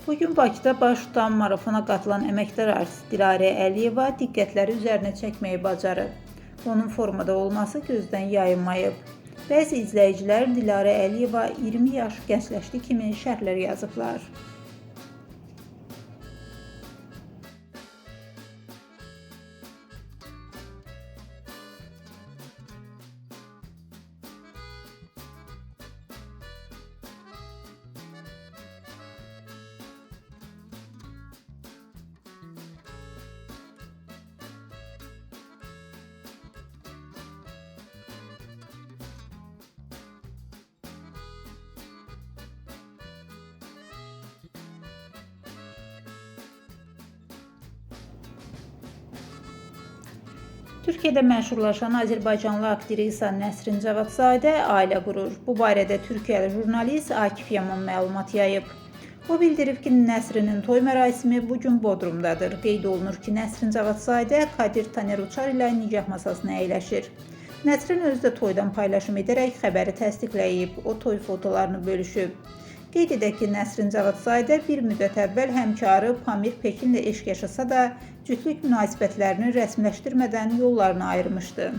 Bugün Bakıda baş tutan marafona qatılan əməkdar artist Dilarə Əliyeva diqqətləri üzərinə çəkməyi bacarıb. Onun formada olması gözdən yayınmayıb. Bəzi izləyicilər Dilarə Əliyeva 20 yaş gəncləşdi kimi şərhlər yazıblar. Türkiyədə məşhurlaşan Azərbaycanlı aktrisa Nəsrin Cavadzadə ailə qurur. Bu barədə Türkiyəli jurnalist Akif Yaman məlumat yayıb. O bildirib ki, Nəsrinin toy mərasimi bugün Bodrumdadır. Qeyd olunur ki, Nəsrin Cavadzadə Kadir Taner Uçar ilə nikah masasına əyləşir. Nəsrin özü də toydan paylaşım edərək xəbəri təsdiqləyib, o toy fotolarını bölüşüb. Qeyd edək ki, Nəsrin Cavadzadə bir müddət əvvəl həmkarı Pamir Pekinlə eşq yaşasa da, cütlük münasibətlərini rəsmiləşdirmədən yollarını ayırmışdı.